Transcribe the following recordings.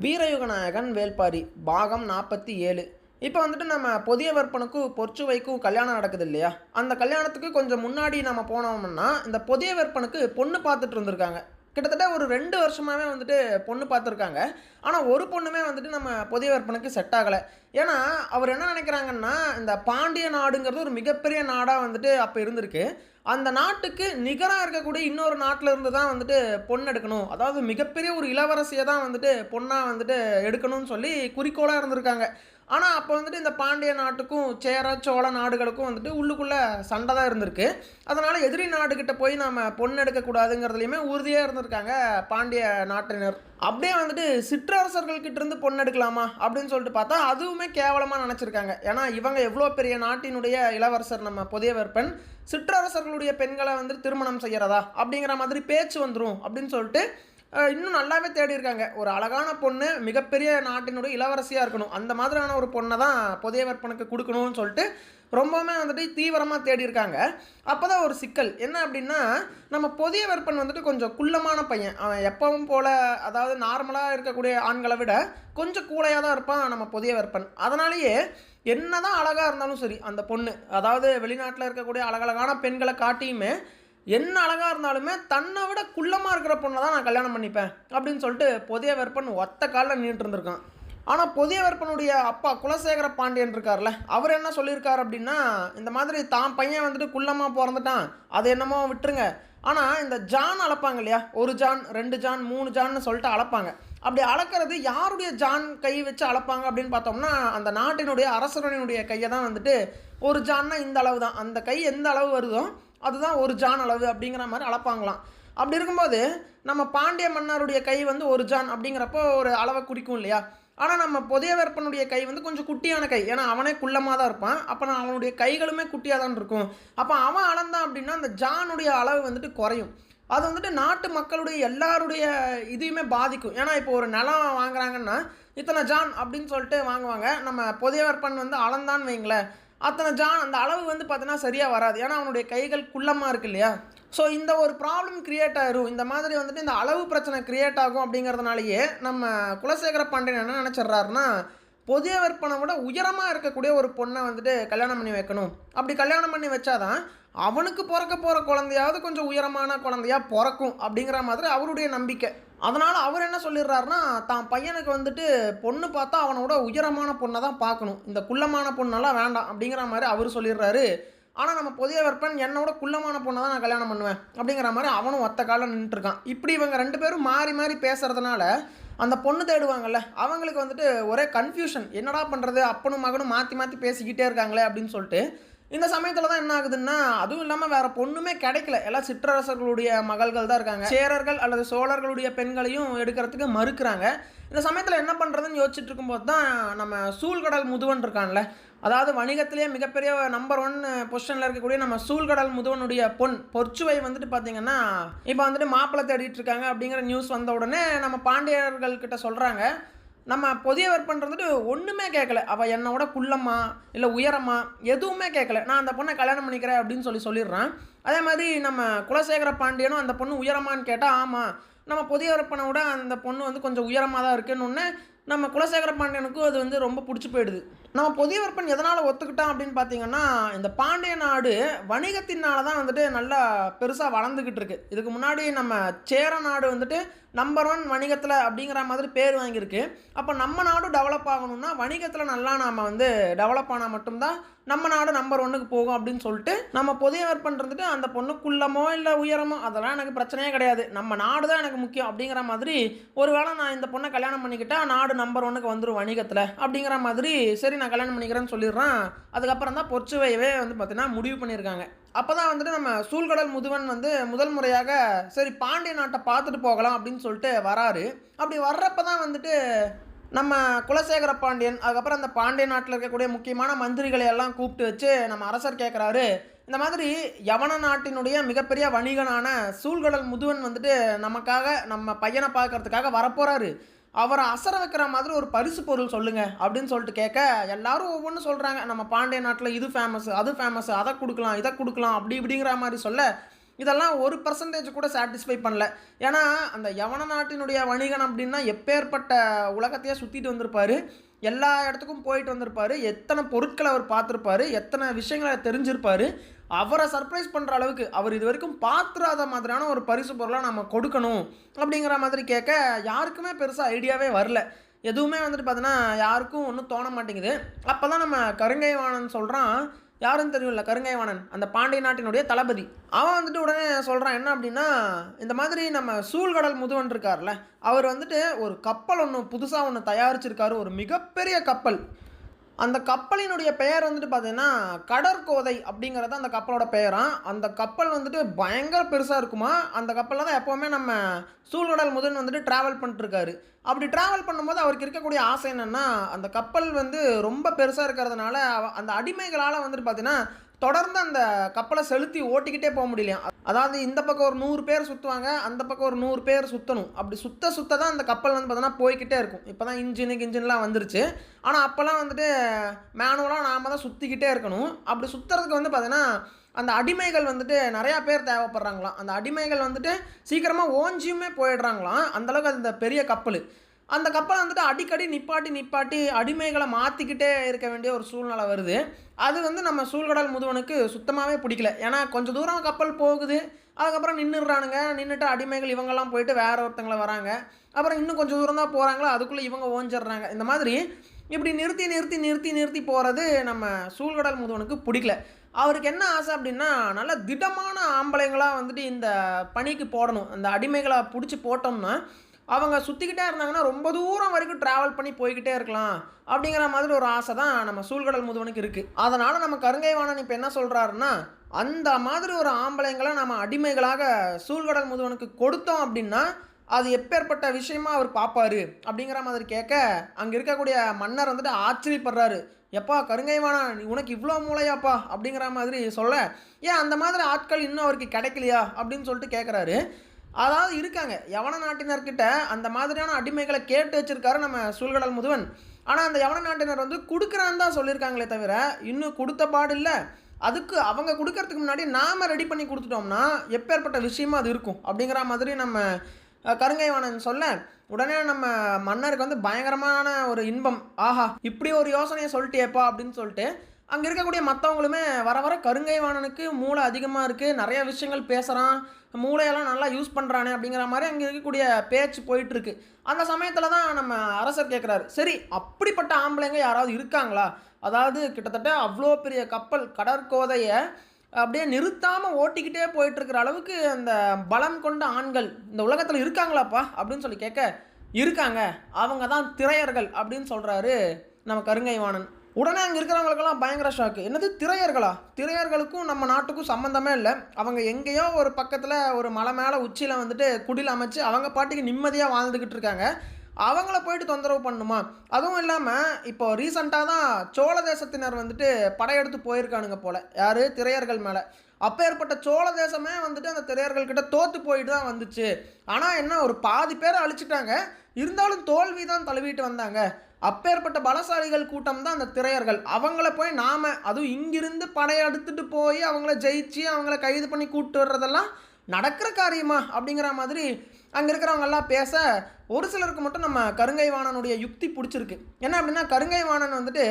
வீரயுகநாயகன் வேள்பாரி பாகம் 47. இப்போ வந்துட்டு நம்ம புதிய விற்பனுக்கும் பொற்சுவைக்கும் கல்யாணம் நடக்குது இல்லையா? அந்த கல்யாணத்துக்கு கொஞ்சம் முன்னாடி நம்ம போனோம்னா இந்த புதிய விற்பனுக்கு பொண்ணு பார்த்துட்டு இருந்திருக்காங்க. கிட்டத்தட்ட ஒரு 2 வருஷமாகவே வந்துட்டு பொண்ணு பார்த்துருக்காங்க. ஆனால் ஒரு பொண்ணுமே வந்துட்டு நம்ம புதிய விற்பனுக்கு செட் ஆகலை. ஏன்னா அவர் என்ன நினைக்கிறாங்கன்னா, இந்த பாண்டிய நாடுங்கிறது ஒரு மிகப்பெரிய நாடாக வந்துட்டு அப்போ இருந்திருக்கு. அந்த நாட்டுக்கு நிகராக இருக்கக்கூடிய இன்னொரு நாட்டில் இருந்து தான் வந்துட்டு பொண்ணு எடுக்கணும், அதாவது மிகப்பெரிய ஒரு இளவரசியை தான் வந்துட்டு பொண்ணாக வந்துட்டு எடுக்கணும்னு சொல்லி குறிக்கோளாக இருந்திருக்காங்க. ஆனால் அப்போ வந்துட்டு இந்த பாண்டிய நாட்டுக்கும் சேர சோழ நாடுகளுக்கும் வந்துட்டு உள்ளுக்குள்ளே சண்டை தான் இருந்திருக்கு. அதனால் எதிரி நாடுகிட்ட போய் நம்ம பொண்ணு எடுக்கக்கூடாதுங்கிறதுலையுமே உறுதியாக இருந்திருக்காங்க பாண்டிய நாட்டினர். அப்படியே வந்துட்டு சிற்றரசர்கள்கிட்ட இருந்து பொண்ணு எடுக்கலாமா அப்படின்னு சொல்லிட்டு பார்த்தா அதுவுமே கேவலமாக நினச்சிருக்காங்க. ஏன்னா இவங்க எவ்வளோ பெரிய நாட்டினுடைய இளவரசர் நம்ம புதிய விற்பன், சிற்றரசர்களுடைய பெண்களை வந்து திருமணம் செய்கிறதா அப்படிங்கிற மாதிரி பேச்சு வந்துடும் அப்படின்னு சொல்லிட்டு இன்னும் நல்லாவே தேடி இருக்காங்க. ஒரு அழகான பொண்ணு மிகப்பெரிய நாட்டினுடைய இளவரசியாக இருக்கணும், அந்த மாதிரியான ஒரு பொண்ணை தான் புதிய விற்பனுக்கு கொடுக்கணும்னு சொல்லிட்டு ரொம்பவுமே வந்துட்டு தீவிரமாக தேடி இருக்காங்க. அப்போ தான் ஒரு சிக்கல் என்ன அப்படின்னா, நம்ம புதிய விற்பன் வந்துட்டு கொஞ்சம் குள்ளமான பையன். அவன் எப்பவும் போல், அதாவது நார்மலாக இருக்கக்கூடிய ஆண்களை விட கொஞ்சம் கூலையாக தான் இருப்பான் நம்ம புதிய விற்பன். அதனாலேயே என்னதான் அழகாக இருந்தாலும் சரி அந்த பொண்ணு, அதாவது வெளிநாட்டில் இருக்கக்கூடிய அழகழகான பெண்களை காட்டியுமே என்ன அழகாக இருந்தாலுமே தன்னை விட குள்ளமாக இருக்கிற பொண்ணை தான் நான் கல்யாணம் பண்ணிப்பேன் அப்படின்னு சொல்லிட்டு புதிய விற்பன் ஒத்த காலில் நின்றுட்டு இருந்திருக்கான். ஆனால் புதிய விற்பனுடைய அப்பா குலசேகர பாண்டியன் இருக்கார்ல, அவர் என்ன சொல்லியிருக்கார் அப்படின்னா, இந்த மாதிரி தான் பையன் வந்துட்டு குள்ளமாக பிறந்துட்டான், அது என்னமோ விட்டுருங்க. ஆனால் இந்த ஜான் அளப்பாங்க இல்லையா, 1 ஜான் 2 ஜான் 3 ஜான்னு சொல்லிட்டு அளப்பாங்க. அப்படி அளக்கிறது யாருடைய ஜான் கை வச்சு அளப்பாங்க அப்படின்னு பார்த்தோம்னா, அந்த நாட்டினுடைய அரசரனுடைய கையை தான் வந்துட்டு 1 ஜான்னா இந்த அளவு தான், அந்த கை எந்த அளவு வருதோ அதுதான் 1 ஜான் அளவு அப்படிங்கிற மாதிரி அளப்பாங்களாம். அப்படி இருக்கும்போது நம்ம பாண்டிய மன்னருடைய கை வந்து 1 ஜான் அப்படிங்கிறப்போ ஒரு அளவை குறிக்கும் இல்லையா? ஆனால் நம்ம புதிய விற்பனுடைய கை வந்து கொஞ்சம் குட்டியான கை, ஏன்னா அவனே குள்ளமாக தான் இருப்பான். அப்போ நான் அவனுடைய கைகளுமே குட்டியாக தான் இருக்கும். அப்போ அவன் அளந்தான் அப்படின்னா அந்த ஜானுடைய அளவு வந்துட்டு குறையும். அது வந்துட்டு நாட்டு மக்களுடைய எல்லாருடைய இதையுமே பாதிக்கும். ஏன்னா இப்போ ஒரு நிலம் வாங்குறாங்கன்னா இத்தனை ஜான் அப்படின்னு சொல்லிட்டு வாங்குவாங்க. நம்ம புதிய விற்பன் வந்து அளந்தான்னு வைங்களேன், அத்தனை ஜான் அந்த அளவு வந்து பார்த்தீங்கன்னா சரியாக வராது. ஏன்னா அவனுடைய கைகள் குள்ளமாக இருக்கு இல்லையா? ஸோ இந்த ஒரு ப்ராப்ளம் க்ரியேட் ஆயிரும். இந்த மாதிரி வந்துட்டு இந்த அளவு பிரச்சனை க்ரியேட் ஆகும். அப்படிங்கிறதுனாலேயே நம்ம குலசேகர பாண்டியன் என்ன நினச்சிட்றாருன்னா, புதிய விற்பனை விட உயரமாக இருக்கக்கூடிய ஒரு பொண்ணை வந்துட்டு கல்யாணம் பண்ணி வைக்கணும். அப்படி கல்யாணம் பண்ணி வச்சாதான் அவனுக்கு பிறக்க போகிற குழந்தையாவது கொஞ்சம் உயரமான குழந்தையாக பிறக்கும் அப்படிங்கிற மாதிரி அவருடைய நம்பிக்கை. அதனால் அவர் என்ன சொல்லிடுறாருன்னா, தான் பையனுக்கு வந்துட்டு பொண்ணு பார்த்தா அவனோட உயரமான பொண்ணை தான் பார்க்கணும், இந்த குள்ளமான பொண்ணெல்லாம் வேண்டாம் அப்படிங்கிற மாதிரி அவர் சொல்லிடுறாரு. ஆனால் நம்ம புதிய விற்பன் என்னோட குள்ளமான பொண்ணை தான் நான் கல்யாணம் பண்ணுவேன் அப்படிங்கிற மாதிரி அவனும் ஒத்த காலில் நின்றுட்டுருக்கான். இப்படி இவங்க 2 பேரும் மாறி மாறி பேசுகிறதுனால அந்த பொண்ணு தேடுவாங்கல்ல அவங்களுக்கு வந்துட்டு ஒரே கன்ஃபியூஷன், என்னடா பண்ணுறது, அப்பனும் மகனும் மாற்றி மாற்றி பேசிக்கிட்டே இருக்காங்களே அப்படின்னு சொல்லிட்டு. இந்த சமயத்தில் தான் என்ன ஆகுதுன்னா, அதுவும் இல்லாமல் வேறு பொண்ணுமே கிடைக்கல, எல்லாம் சிற்றரசர்களுடைய மகள்கள் தான் இருக்காங்க. சேரர்கள் அல்லது சோழர்களுடைய பெண்களையும் எடுக்கிறதுக்கு மறுக்கிறாங்க. இந்த சமயத்தில் என்ன பண்ணுறதுன்னு யோசிச்சுட்டு இருக்கும்போது தான் நம்ம சூழ்கடல் முதுவன் இருக்கான்ல, அதாவது வணிகத்திலேயே மிகப்பெரிய நம்பர் 1 பொசிஷனில் இருக்கக்கூடிய நம்ம சூழ்கடல் முதுவனுடைய பொன் பொற்சுவை வந்துட்டு பார்த்திங்கன்னா இப்போ வந்துட்டு மாப்பிள்ளை தேடிட்டு இருக்காங்க அப்படிங்கிற நியூஸ் வந்த உடனே நம்ம பாண்டியர்கள்கிட்ட சொல்கிறாங்க, நம்ம புதிய விற்பன் வந்துட்டு ஒன்றுமே கேட்கல, அவள் என்னோட குள்ளமா இல்லை உயரமா எதுவுமே கேட்கல, நான் அந்த பொண்ணை கல்யாணம் பண்ணிக்கிறேன் அப்படின்னு சொல்லிடுறான். அதே மாதிரி நம்ம குலசேகர பாண்டியனும் அந்த பொண்ணு உயரமானு கேட்டால் ஆமாம், நம்ம புதிய விற்பனை விட அந்த பொண்ணு வந்து கொஞ்சம் உயரமாக தான் இருக்குன்னு ஒன்று நம்ம குலசேகர பாண்டியனுக்கும் அது வந்து ரொம்ப பிடிச்சி போயிடுது. நம்ம புதிய விற்பன் எதனால் ஒத்துக்கிட்டான் அப்படின்னு பார்த்தீங்கன்னா, இந்த பாண்டிய நாடு வணிகத்தினால தான் வந்துட்டு நல்லா பெருசாக வளர்ந்துக்கிட்டு இருக்கு. இதுக்கு முன்னாடி நம்ம சேர நாடு வந்துட்டு நம்பர் 1 வணிகத்தில் அப்படிங்கிற மாதிரி பேர் வாங்கியிருக்கு. அப்போ நம்ம நாடும் டெவலப் ஆகணும்னா வணிகத்தில் நல்லா நாம் வந்து டெவலப் ஆனால் மட்டும்தான் நம்ம நாடு நம்பர் 1க்கு போகும் அப்படின்னு சொல்லிட்டு நம்ம புதிய விற்பன் இருந்துட்டு அந்த பொண்ணு குள்ளமோ இல்லை உயரமோ அதெல்லாம் எனக்கு பிரச்சனையே கிடையாது, நம்ம நாடு தான் எனக்கு முக்கியம் அப்படிங்கிற மாதிரி, ஒருவேளை நான் இந்த பொண்ணை கல்யாணம் பண்ணிக்கிட்டா நாடு நம்பர் 1க்கு வந்துடும் வணிகத்தில் அப்படிங்கிற மாதிரி, சரி நான் கல்யாணம் பண்ணிக்கிறேன்னு சொல்லிடுறான். அதுக்கப்புறம் தான் பொற்சுவையவே வந்து பார்த்தீங்கன்னா முடிவு பண்ணியிருக்காங்க. அப்போ தான் வந்துட்டு நம்ம சூழ்கடல் முதுவன் வந்து முதல் முறையாக சரி பாண்டிய நாட்டை பார்த்துட்டு போகலாம் அப்படின்னு சொல்லிட்டு வராரு. அப்படி வர்றப்ப தான் வந்துட்டு நம்ம குலசேகர பாண்டியன் அதுக்கப்புறம் அந்த பாண்டிய நாட்டில் இருக்கக்கூடிய முக்கியமான மந்திரிகளை எல்லாம் கூப்பிட்டு வச்சு நம்ம அரசர் கேட்குறாரு, இந்த மாதிரி யவன நாட்டினுடைய மிகப்பெரிய வணிகனான சூழ்கடல் முதுவன் வந்துட்டு நமக்காக நம்ம பையனை பார்க்கறதுக்காக வரப்போகிறாரு, அவரை அசர வைக்கிற மாதிரி ஒரு பரிசு பொருள் சொல்லுங்கள் அப்படின்னு சொல்லிட்டு கேட்க எல்லாரும் ஒவ்வொன்றும் சொல்கிறாங்க. நம்ம பாண்டிய நாட்டில் இது ஃபேமஸ் அது ஃபேமஸ், அதை கொடுக்கலாம் இதை கொடுக்கலாம் அப்படி இப்படிங்கிற மாதிரி சொல்ல இதெல்லாம் 1% கூட சாட்டிஸ்ஃபை பண்ணல. ஏன்னா, அந்த யவன நாட்டினுடைய வணிகன் அப்படின்னா எப்பேர்ப்பட்ட உலகத்தையே சுத்திட்டு வந்திருப்பாரு. எல்லா இடத்துக்கும் போயிட்டு வந்திருப்பாரு. எத்தனை பொருட்கள அவர் பார்த்திருப்பாரு. எத்தனை விஷயங்கள தெரிஞ்சிருப்பாரு. அவர சர்ப்ரைஸ் பண்ற அளவுக்கு, அவர் இதுவரைக்கும் பார்த்துராத மாதிரியான ஒரு பரிசு பொருளா நம்ம கொடுக்கணும், அப்படிங்கிற மாதிரி கேட்க யாருக்குமே பெருசா ஐடியாவே வரல. எதுவுமே வந்துட்டு பார்த்தீங்கன்னா, யாருக்கும் ஒண்ணும் தோண மாட்டேங்குது. அப்பதான் நம்ம கருங்கை வாணன் சொல்றான். யாருன்னு தெரியும்ல கருங்கை வாணன். அந்த பாண்டிய நாட்டினுடைய தளபதி. அவன் வந்துட்டு உடனே சொல்றான் என்ன அப்படின்னா, இந்த மாதிரி நம்ம சூழ்கடல் முதுவன் இருக்கார்ல, அவர் வந்துட்டு ஒரு கப்பல் ஒண்ணு புதுசா ஒண்ணு தயாரிச்சிருக்காரு. ஒரு மிகப்பெரிய கப்பல். அந்த கப்பலினுடைய பெயர் வந்துட்டு பார்த்தீங்கன்னா, கடற்கோதை அப்படிங்கிறது அந்த கப்பலோட பெயராம். அந்த கப்பல் வந்துட்டு பயங்கர பெருசா இருக்குமா. அந்த கப்பல்ல தான் எப்பவுமே நம்ம சூழ்கடல் முதன் வந்துட்டு டிராவல் பண்ணிட்டுருக்காரு. அப்படி டிராவல் பண்ணும்போது அவருக்கு இருக்கக்கூடிய ஆசை என்னன்னா, அந்த கப்பல் வந்து ரொம்ப பெருசா இருக்கிறதுனால, அந்த அடிமைகளால வந்துட்டு பார்த்தீங்கன்னா, தொடர்ந்து அந்த கப்பலை செலுத்தி ஓட்டிக்கிட்டே போக முடியலையாம். அதாவது இந்த பக்கம் ஒரு 100 பேர் சுற்றுவாங்க, அந்த பக்கம் ஒரு 100 பேர் சுற்றணும். அப்படி சுத்த சுத்த தான் அந்த கப்பல் வந்து பார்த்தீங்கன்னா போய்க்கிட்டே இருக்கும். இப்போ தான் இன்ஜின்லாம் வந்துருச்சு. ஆனால் அப்போல்லாம் வந்துட்டு மேனுவலாக நாம தான் சுற்றிக்கிட்டே இருக்கணும். அப்படி சுற்றுறதுக்கு வந்து பார்த்தீங்கன்னா, அந்த அடிமைகள் வந்துட்டு நிறையா பேர் தேவைப்படுறாங்களாம். அந்த அடிமைகள் வந்துட்டு சீக்கிரமாக ஓஞ்சியுமே போயிடுறாங்களாம். அந்தளவுக்கு அந்த பெரிய கப்பல். அந்த கப்பலை வந்துட்டு அடிக்கடி நிப்பாட்டி அடிமைகளை மாற்றிக்கிட்டே இருக்க வேண்டிய ஒரு சூழ்நிலை வருது. அது வந்து நம்ம சூழ்கடல் முதுவனுக்கு சுத்தமாகவே பிடிக்கல. ஏன்னா கொஞ்சம் தூரம் கப்பல் போகுது, அதுக்கப்புறம் நின்றுடுறானுங்க. நின்றுட்டு அடிமைகள் இவங்கெல்லாம் போயிட்டு வேற ஒருத்தங்களை வராங்க. அப்புறம் இன்னும் கொஞ்சம் தூரம் தான் போகிறாங்களோ அதுக்குள்ளே இவங்க ஓஞ்சிடுறாங்க. இந்த மாதிரி இப்படி நிறுத்தி போகிறது நம்ம சூழ்கடல் முதுவனுக்கு பிடிக்கல. அவருக்கு என்ன ஆசை அப்படின்னா, நல்ல திடமான ஆம்பளைங்களாக வந்துட்டு இந்த பணிக்கு போடணும். அந்த அடிமைகளை பிடிச்சி போட்டோம்னா அவங்க சுற்றிக்கிட்டே இருந்தாங்கன்னா ரொம்ப தூரம் வரைக்கும் ட்ராவல் பண்ணி போய்கிட்டே இருக்கலாம், அப்படிங்கிற மாதிரி ஒரு ஆசை தான் நம்ம சூழ்கடல் முதுவனுக்கு இருக்குது. அதனால் நம்ம கருங்கை வாணன் இப்போ என்ன சொல்கிறாருன்னா, அந்த மாதிரி ஒரு ஆம்பளைங்களை நம்ம அடிமைகளாக சூழ்கடல் முதுவனுக்கு கொடுத்தோம் அப்படின்னா அது எப்பேற்பட்ட விஷயமா அவர் பார்ப்பாரு அப்படிங்கிற மாதிரி கேட்க, அங்கே இருக்கக்கூடிய மன்னர் வந்துட்டு ஆச்சரியப்படுறாரு. எப்பா கருங்கை வாணன், உனக்கு இவ்வளோ மூளையாப்பா அப்படிங்கிற மாதிரி சொல்ல, ஏன் அந்த மாதிரி ஆட்கள் இன்னும் அவருக்கு கிடைக்கலையா அப்படின்னு சொல்லிட்டு கேட்குறாரு. அதாவது இருக்காங்க யவன நாட்டினர்கிட்ட அந்த மாதிரியான அடிமைகளை கேட்டு வச்சிருக்காரு நம்ம சூழ்கடல் முதுவன். ஆனால் அந்த யவன நாட்டினர் வந்து கொடுக்குறான்னு தான் சொல்லியிருக்காங்களே தவிர இன்னும் கொடுத்த பாடு இல்லை. அதுக்கு அவங்க கொடுக்கறதுக்கு முன்னாடி நாம் ரெடி பண்ணி கொடுத்துட்டோம்னா எப்பேற்பட்ட விஷயமா அது இருக்கும் அப்படிங்கிற மாதிரி நம்ம கருங்கை வாணன் சொல்ல, உடனே நம்ம மன்னருக்கு வந்து பயங்கரமான ஒரு இன்பம். ஆஹா, இப்படி ஒரு யோசனையை சொல்லிட்டேப்பா அப்படின்னு சொல்லிட்டு அங்கே இருக்கக்கூடிய மற்றவங்களுமே வர வர கருங்கை வாணனுக்கு மூளை அதிகமாக இருக்குது, நிறைய விஷயங்கள் பேசுகிறான், மூளையெல்லாம் நல்லா யூஸ் பண்ணுறானே அப்படிங்கிற மாதிரி அங்கே இருக்கக்கூடிய பேச்சு போயிட்டுருக்கு. அந்த சமயத்தில் தான் நம்ம அரசர் கேட்குறாரு, சரி அப்படிப்பட்ட ஆம்பளைங்க யாராவது இருக்காங்களா? அதாவது கிட்டத்தட்ட அவ்வளோ பெரிய கப்பல் கடற்கோதையை அப்படியே நிறுத்தாமல் ஓட்டிக்கிட்டே போயிட்டுருக்கிற அளவுக்கு அந்த பலம் கொண்ட ஆண்கள் இந்த உலகத்தில் இருக்காங்களாப்பா அப்படின்னு சொல்லி கேட்க, இருக்காங்க, அவங்க தான் திரையர்கள் அப்படின்னு சொல்கிறாரு நம்ம கருங்கை வாணன். உடனே அங்கே இருக்கிறவங்களுக்கெல்லாம் பயங்கர ஷாக்கு. என்னது திரையர்களா? திரையர்களுக்கும் நம்ம நாட்டுக்கும் சம்மந்தமே இல்லை. அவங்க எங்கேயோ ஒரு பக்கத்தில் ஒரு மலை மேலே உச்சியில் வந்துட்டு குடில் அமைச்சு அவங்க பாட்டுக்கு நிம்மதியாக வாழ்ந்துக்கிட்டு இருக்காங்க. அவங்கள போயிட்டு தொந்தரவு பண்ணணுமா? அதுவும் இல்லாமல் இப்போ ரீசண்டாக தான் சோழ தேசத்தினர் வந்துட்டு படையெடுத்து போயிருக்கானுங்க போல். யார்? திரையர்கள் மேலே. அப்பேற்பட்ட சோழ தேசமே வந்துட்டு அந்த திரையர்கள்கிட்ட தோற்று போயிட்டு தான் வந்துச்சு. ஆனால் என்ன ஒரு பாதி பேரை அழிச்சிட்டாங்க, இருந்தாலும் தோல்வி தான் தழுவிட்டு வந்தாங்க. அப்பேற்பட்ட பலசாலிகள் கூட்டம் தான் அந்த திரையர்கள். அவங்கள போய் நாம் அதுவும் இங்கிருந்து படையெடுத்துட்டு போய் அவங்கள ஜெயிச்சு அவங்கள கைது பண்ணி கூப்பிட்டு வர்றதெல்லாம் நடக்கிற காரியமா அப்படிங்கிற மாதிரி அங்கே இருக்கிறவங்கெல்லாம் பேச, ஒரு சிலருக்கு மட்டும் நம்ம கருங்கை வாணனுடைய யுக்தி பிடிச்சிருக்கு. என்ன அப்படின்னா, கருங்கை வாணன் வந்துட்டு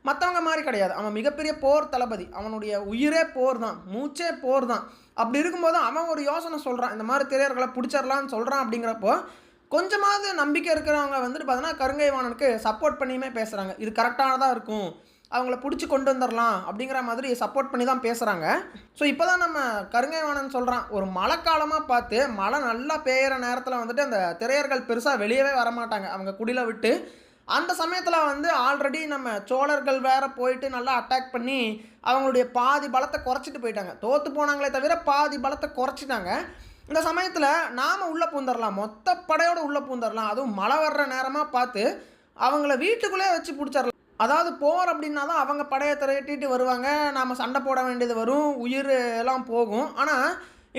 மற்றவங்க மாதிரி கிடையாது. அவன் மிகப்பெரிய போர் தளபதி. அவனுடைய உயிரே போர் தான், மூச்சே போர் தான். அப்படி இருக்கும்போது அவன் ஒரு யோசனை சொல்கிறான், இந்த மாதிரி திரையர்களை பிடிச்சிடலான்னு சொல்கிறான். அப்படிங்கிறப்போ கொஞ்சமாவது நம்பிக்கை இருக்கிறவங்க வந்துட்டு பார்த்தீங்கன்னா கருங்கை வாணனுக்கு சப்போர்ட் பண்ணியுமே பேசுகிறாங்க. இது கரெக்டானதாக இருக்கும், அவங்கள பிடிச்சி கொண்டு வந்துடலாம் அப்படிங்கிற மாதிரி சப்போர்ட் பண்ணி தான் பேசுகிறாங்க. ஸோ இப்போ தான் நம்ம கருங்கை வாணன் சொல்கிறான், ஒரு மழை காலமாக பார்த்து மழை நல்லா பெய்கிற நேரத்தில் வந்துட்டு அந்த திரையர்கள் பெருசாக வெளியவே வரமாட்டாங்க அவங்க குடில விட்டு. அந்த சமயத்தில் வந்து ஆல்ரெடி நம்ம சோழர்கள் வேறு போயிட்டு நல்லா அட்டாக் பண்ணி அவங்களுடைய பாதி பலத்தை குறைச்சிட்டு போயிட்டாங்க. தோற்று போனாங்களே தவிர பாதி பலத்தை குறைச்சிட்டாங்க. இந்த சமயத்தில் நாம் உள்ளே பூந்துடலாம், மொத்த படையோடு உள்ளே பூந்துடலாம். அதுவும் மழை வர்ற நேரமாக பார்த்து அவங்கள வீட்டுக்குள்ளே வச்சு பிடிச்சிடலாம். அதாவது போர் அப்படின்னா தான் அவங்க படையை திரட்டிட்டு வருவாங்க, நாம் சண்டை போட வேண்டியது வரும், உயிர் எல்லாம் போகும். ஆனால்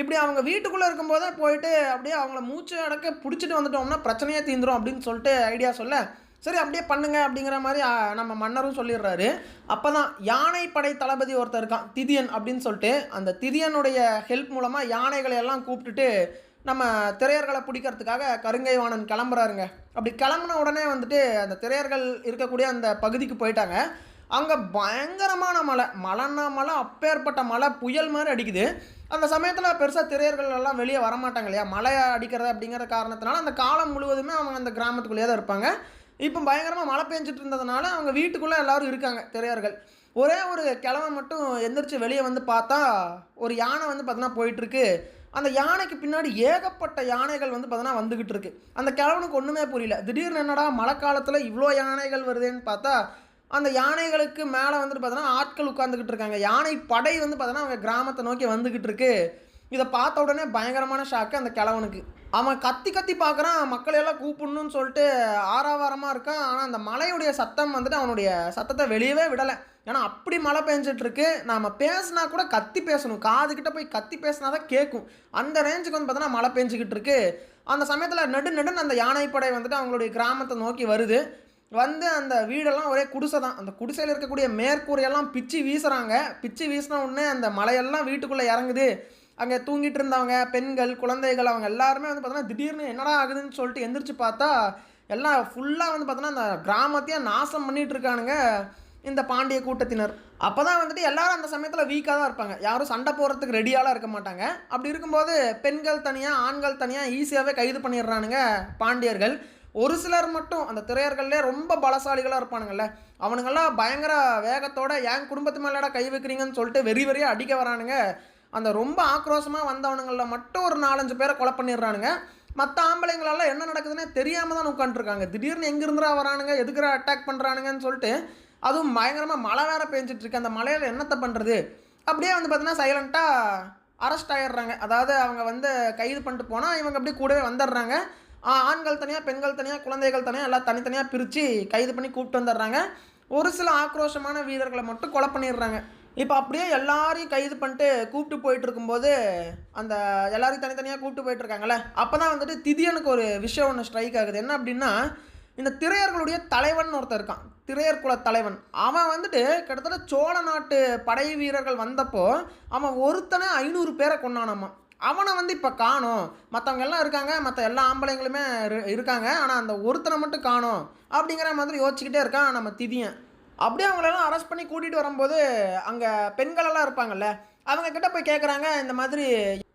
இப்படி அவங்க வீட்டுக்குள்ளே இருக்கும்போதே போயிட்டு அப்படியே அவங்கள மூச்சு அடக்க பிடிச்சிட்டு வந்துட்டோம்னா பிரச்சனையே தீந்துடும் அப்படின்னு சொல்லிட்டு ஐடியா சொல்ல, சரி அப்படியே பண்ணுங்க அப்படிங்கிற மாதிரி நம்ம மன்னரும் சொல்லிடுறாரு. அப்போ தான் யானைப்படை தளபதி ஒருத்தர் இருக்கான், திதியன் அப்படின்னு சொல்லிட்டு. அந்த திதியனுடைய ஹெல்ப் மூலமாக யானைகளை எல்லாம் கூப்பிட்டுட்டு நம்ம திரையர்களை பிடிக்கிறதுக்காக கருங்கை வாணன் கிளம்புறாருங்க. அப்படி கிளம்புன உடனே வந்துட்டு அந்த திரையர்கள் இருக்கக்கூடிய அந்த பகுதிக்கு போயிட்டாங்க. அங்கே பயங்கரமான மழை, மழைன்னா மழை, அப்பேற்பட்ட மழை புயல் மாதிரி அடிக்குது. அந்த சமயத்தில் பெருசாக திரையர்கள் எல்லாம் வெளியே வரமாட்டாங்க இல்லையா, மழை அடிக்கிறது அப்படிங்கிற காரணத்தினால அந்த காலம் முழுவதுமே அவங்க அந்த கிராமத்துக்குள்ளேயே தான் இருப்பாங்க. இப்போ பயங்கரமாக மழை பெஞ்சிட்டு இருந்ததுனால அவங்க வீட்டுக்குள்ளே எல்லோரும் இருக்காங்க திரையர்கள். ஒரே ஒரு கிழமை மட்டும் எந்திரிச்சு வெளியே வந்து பார்த்தா ஒரு யானை வந்து பார்த்தீங்கன்னா போயிட்டுருக்கு. அந்த யானைக்கு பின்னாடி ஏகப்பட்ட யானைகள் வந்து பார்த்தீங்கன்னா வந்துக்கிட்டு இருக்கு. அந்த கிழவனுக்கு ஒன்றுமே புரியல. திடீர்னு என்னடா மழை காலத்தில் இவ்வளோ யானைகள் வருதுன்னு பார்த்தா அந்த யானைகளுக்கு மேலே வந்துட்டு பார்த்தோன்னா ஆட்கள் உட்காந்துக்கிட்டு இருக்காங்க. யானை படை வந்து பார்த்தோன்னா அவங்க கிராமத்தை நோக்கி வந்துக்கிட்டு இருக்கு. இதை பார்த்த உடனே பயங்கரமான ஷாக்கு அந்த கிழவனுக்கு. அவன் கத்தி கத்தி பார்க்குறான், மக்களையெல்லாம் கூப்பிடணும்னு சொல்லிட்டு ஆறாவாரமாக இருக்கான். ஆனால் அந்த மழையுடைய சத்தம் வந்துட்டு அவனுடைய சத்தத்தை வெளியவே விடலை. ஏன்னா அப்படி மழை பெஞ்சிட்ருக்கு. நாம் பேசினா கூட கத்தி பேசணும், காதுகிட்ட போய் கத்தி பேசினா தான் கேட்கும். அந்த ரேஞ்சுக்கு வந்து பார்த்தோன்னா மழை பெஞ்சிக்கிட்டு இருக்கு. அந்த சமயத்தில் நடுன்னு அந்த யானைப்படை வந்துட்டு அவங்களுடைய கிராமத்தை நோக்கி வருது. வந்து அந்த வீடெல்லாம் ஒரே குடிசை தான். அந்த குடிசையில் இருக்கக்கூடிய மேற்கூரையெல்லாம் பிச்சு வீசுகிறாங்க. பிச்சு வீசின உடனே அந்த மழையெல்லாம் வீட்டுக்குள்ளே இறங்குது. அங்கே தூங்கிட்டு இருந்தவங்க, பெண்கள், குழந்தைகள், அவங்க எல்லாருமே வந்து பார்த்தோன்னா திடீர்னு என்னடா ஆகுதுன்னு சொல்லிட்டு எந்திரிச்சு பார்த்தா எல்லாம் ஃபுல்லாக வந்து பார்த்தோன்னா அந்த கிராமத்தையே நாசம் பண்ணிகிட்டு இருக்கானுங்க இந்த பாண்டிய கூட்டத்தினர். அப்போ தான் வந்துட்டு எல்லோரும் அந்த சமயத்தில் வீக்காக தான் இருப்பாங்க, யாரும் சண்டை போடுறதுக்கு ரெடியாலாம் இருக்க மாட்டாங்க. அப்படி இருக்கும்போது பெண்கள் தனியாக, ஆண்கள் தனியாக ஈஸியாகவே கைது பண்ணிடுறானுங்க பாண்டியர்கள். ஒரு சிலர் மட்டும் அந்த திரையர்கள்லே ரொம்ப பலசாலிகளாக இருப்பானுங்கள்ல, அவனுங்கெல்லாம் பயங்கர வேகத்தோட என் குடும்பத்து மேலேடா கை வைக்கிறீங்கன்னு சொல்லிட்டு வெறியாக அடிக்க வரானுங்க. அந்த ரொம்ப ஆக்ரோஷமாக வந்தவனுங்களில் மட்டும் ஒரு 4-5 பேரை கொலை பண்ணிடுறானுங்க. மற்ற ஆம்பளைங்களெல்லாம் என்ன நடக்குதுன்னே தெரியாமல் தான் உட்காந்துருக்காங்க. திடீர்னு எங்கிருந்துரா வரானுங்க, எதுக்குறா அட்டாக் பண்ணுறானுங்கன்னு சொல்லிட்டு. அதுவும் பயங்கரமாக மழை வேற பெஞ்சிட்ருக்கு. அந்த மழையில் என்னத்தை பண்ணுறது, அப்படியே வந்து பார்த்தீங்கன்னா சைலண்ட்டாக அரெஸ்ட் ஆகிடுறாங்க. அதாவது அவங்க வந்து கைது பண்ணிட்டு போனால் இவங்க அப்படியே கூடவே வந்துடுறாங்க. ஆண்கள் தனியாக, பெண்கள் தனியாக, குழந்தைகள் தனியாக எல்லாம் தனித்தனியாக பிரித்து கைது பண்ணி கூப்பிட்டு வந்துடுறாங்க. ஒரு சில ஆக்ரோஷமான வீரர்களை மட்டும் கொலை பண்ணிடுறாங்க. இப்போ அப்படியே எல்லாரையும் கைது பண்ணிட்டு கூப்பிட்டு போயிட்டு இருக்கும்போது அந்த எல்லாரையும் தனித்தனியாக கூப்பிட்டு போயிட்டுருக்காங்கல்ல, அப்போ தான் வந்துட்டு திதியனுக்கு ஒரு விஷயம் ஒன்று ஸ்ட்ரைக் ஆகுது. என்ன அப்படின்னா, இந்த திரையர்களுடைய தலைவன் ஒருத்தர் இருக்கான், திரையர் குல தலைவன். அவன் வந்துட்டு கிட்டத்தட்ட சோழ நாட்டு படை வீரர்கள் வந்தப்போ அவன் ஒருத்தனை 500 பேரை கொண்டானாமா. அவனை வந்து இப்போ காணோம். மற்றவங்க எல்லாம் இருக்காங்க, மற்ற எல்லா ஆம்பளைங்களுமே இருக்காங்க, ஆனால் அந்த ஒருத்தனை மட்டும் காணோம் அப்படிங்கிற மாதிரி யோசிச்சுக்கிட்டே இருக்கான் நம்ம திதியன். அப்படியே அவங்களெல்லாம் அரெஸ்ட் பண்ணி கூட்டிகிட்டு வரும்போது அங்கே பெண்களெல்லாம் இருப்பாங்கல்ல, அவங்க கிட்ட போய் கேட்குறாங்க, இந்த மாதிரி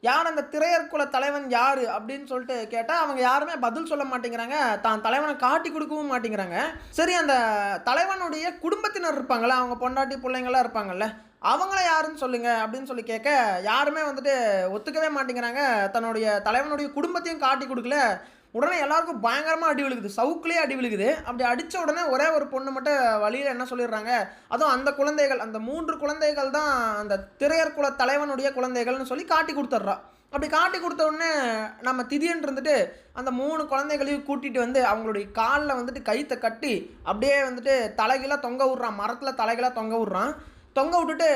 யார் அந்த திரையர் குல தலைவன் யார் அப்படின்னு சொல்லிட்டு கேட்டால் அவங்க யாருமே பதில் சொல்ல மாட்டேங்கிறாங்க, தான் தலைவனை காட்டி கொடுக்கவும் மாட்டேங்கிறாங்க. சரி, அந்த தலைவனுடைய குடும்பத்தினர் இருப்பாங்கள்ல, அவங்க பொண்டாட்டி பிள்ளைங்கள்லாம் இருப்பாங்கல்ல, அவங்கள யாருன்னு சொல்லுங்கள் அப்படின்னு சொல்லி கேட்க யாருமே வந்துட்டு ஒத்துக்கவே மாட்டேங்கிறாங்க. தன்னுடைய தலைவனுடைய குடும்பத்தையும் காட்டி கொடுக்கல. உடனே எல்லாருக்கும் பயங்கரமாக அடி விழுகுது, சவுக்குலேயே அடி விழுகுது. அப்படி அடித்த உடனே ஒரே ஒரு பொண்ணு மட்டும் வழியில் என்ன சொல்லிடுறாங்க, அதுவும் அந்த குழந்தைகள், அந்த 3 குழந்தைகள் தான் அந்த திரையர் குல தலைவனுடைய குழந்தைகள்னு சொல்லி காட்டி கொடுத்துட்றா. அப்படி காட்டி கொடுத்த உடனே நம்ம திதியன் இருந்துட்டு அந்த 3 குழந்தைகளையும் கூட்டிகிட்டு வந்து அவங்களுடைய காலில் வந்துட்டு கயிற்றை கட்டி அப்படியே வந்துட்டு தலைகளாக தொங்க விட்றான், மரத்தில் தலைகளாக தொங்க விட்றான். தொங்க விட்டுட்டு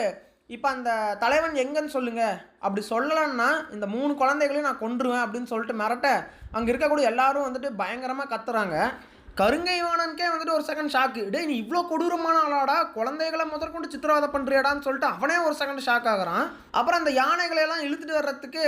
இப்போ அந்த தலைவன் எங்கன்னு சொல்லுங்கள், அப்படி சொல்லலைன்னா இந்த 3 குழந்தைகளையும் நான் கொன்றுவேன் அப்படின்னு சொல்லிட்டு மிரட்ட அங்கே இருக்கக்கூடிய எல்லாரும் வந்துட்டு பயங்கரமாக கத்துறாங்க. கருங்கை வாணனுக்கே வந்துட்டு ஒரு செகண்ட் ஷாக்கு, டேய் நீ இவ்வளோ கொடூரமான ஆளாடா, குழந்தைகளை முதற்கொண்டு சித்திரவதை பண்ணுறியாடான்னு சொல்லிட்டு அவனே ஒரு செகண்ட் ஷாக் ஆகுறான். அப்புறம் அந்த யானைகளையெல்லாம் இழுத்துட்டு வர்றதுக்கு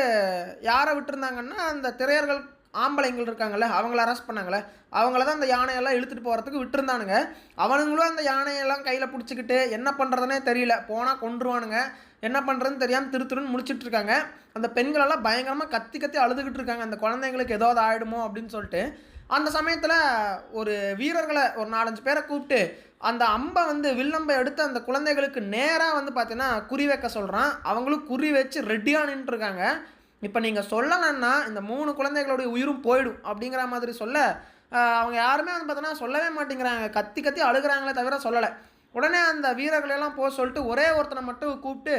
யாரை விட்டுருந்தாங்கன்னா அந்த திரையர்கள் ஆம்பளைங்கள் இருக்காங்கள்ல, அவங்கள அரெஸ்ட் பண்ணாங்களே, அவங்கள தான் அந்த யானையெல்லாம் இழுத்துட்டு போகிறதுக்கு விட்டுருந்தானுங்க. அவனுங்களும் அந்த யானையெல்லாம் கையில் பிடிச்சிக்கிட்டு என்ன பண்ணுறதுனே தெரியல, போனால் கொன்றுவானுங்க, என்ன பண்ணுறதுன்னு தெரியாமல் திருத்துருன்னு முழிச்சிட்ருக்காங்க. அந்த பெண்களெல்லாம் பயங்கரமாக கத்தி கத்தி அழுதுகிட்டு இருக்காங்க, அந்த குழந்தைங்களுக்கு ஏதாவது ஆகிடுமோ அப்படின்னு சொல்லிட்டு. அந்த சமயத்தில் ஒரு வீரர்களை ஒரு 4-5 பேரை கூப்பிட்டு அந்த அம்பை வந்து வில்லம்பை எடுத்து அந்த குழந்தைகளுக்கு நேராக வந்து பார்த்தீங்கன்னா குறி வைக்க சொல்கிறான். அவங்களும் குறி வச்சு ரெடியாக நின்றுருக்காங்க. இப்போ நீங்கள் சொல்லலைன்னா இந்த 3 குழந்தைகளுடைய உயிரும் போயிடும் அப்படிங்கிற மாதிரி சொல்ல அவங்க யாருமே வந்து பார்த்தோன்னா சொல்லவே மாட்டேங்கிறாங்க, கத்தி கத்தி அழுகிறாங்களே தவிர சொல்லலை. உடனே அந்த வீரர்களெல்லாம் போக சொல்லிட்டு ஒரே ஒருத்தனை மட்டும் கூப்பிட்டு,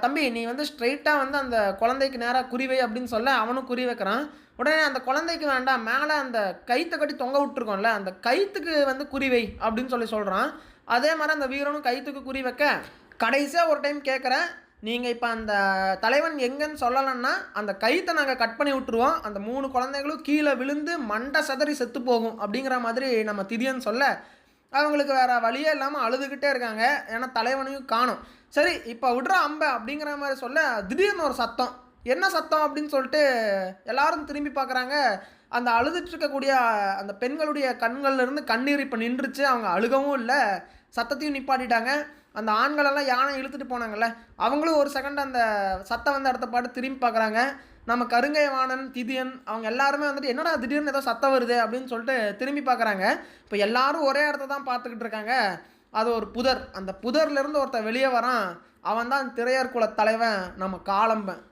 தம்பி நீ வந்து ஸ்ட்ரைட்டாக வந்து அந்த குழந்தைக்கு நேராக குறிவை அப்படின்னு சொல்ல அவனும் குறி வைக்கிறான். உடனே அந்த குழந்தைக்கு வேண்டாம், மேலே அந்த கயிற்றை கட்டி தொங்க விட்டுருக்கோம்ல, அந்த கயிற்றுக்கு வந்து குறிவை அப்படின்னு சொல்கிறான். அதே மாதிரி அந்த வீரனும் கயிற்றுக்கு குறி வைக்க கடைசியாக ஒரு டைம் கேட்குறேன், நீங்கள் இப்போ அந்த தலைவன் எங்கன்னு சொல்லலைன்னா அந்த கயித்தை நாங்கள் கட் பண்ணி விட்டுருவோம், அந்த 3 குழந்தைகளும் கீழே விழுந்து மண்டை சதறி செத்து போகும் அப்படிங்கிற மாதிரி நம்ம திதியன் சொல்ல, அவங்களுக்கு வேறு வழியே இல்லாமல் அழுதுகிட்டே இருக்காங்க. ஏன்னா தலைவனையும் காணும். சரி இப்போ விட்றா அம்ப அப்படிங்கிற மாதிரி சொல்ல, திடீர்னு ஒரு சத்தம். என்ன சத்தம் அப்படின்னு சொல்லிட்டு எல்லாரும் திரும்பி பார்க்குறாங்க. அந்த அழுதுட்டு இருக்கக்கூடிய அந்த பெண்களுடைய கண்கள்லேருந்து கண்ணீர் இப்போ நின்றுச்சு. அவங்க அழுகவும் இல்லை, சத்தத்தையும் நிப்பாட்டிட்டாங்க. அந்த ஆண்களெல்லாம் யானை இழுத்துட்டு போனாங்கல்ல, அவங்களும் ஒரு செகண்ட் அந்த சத்தம் வந்த இடத்த பாட்டு திரும்பி பார்க்குறாங்க. நம்ம கருங்கை வாணன், திதியன் அவங்க எல்லாருமே வந்துட்டு என்னடா திடீர்னு ஏதோ சத்தம் வருது அப்படின்னு சொல்லிட்டு திரும்பி பார்க்குறாங்க. இப்போ எல்லாரும் ஒரே இடத்த தான் பார்த்துக்கிட்டு இருக்காங்க. அது ஒரு புதர். அந்த புதர்லேருந்து ஒருத்தன் வெளியே வரான். அவன் தான் திரையர் குல தலைவன் நம்ம காளம்பன்.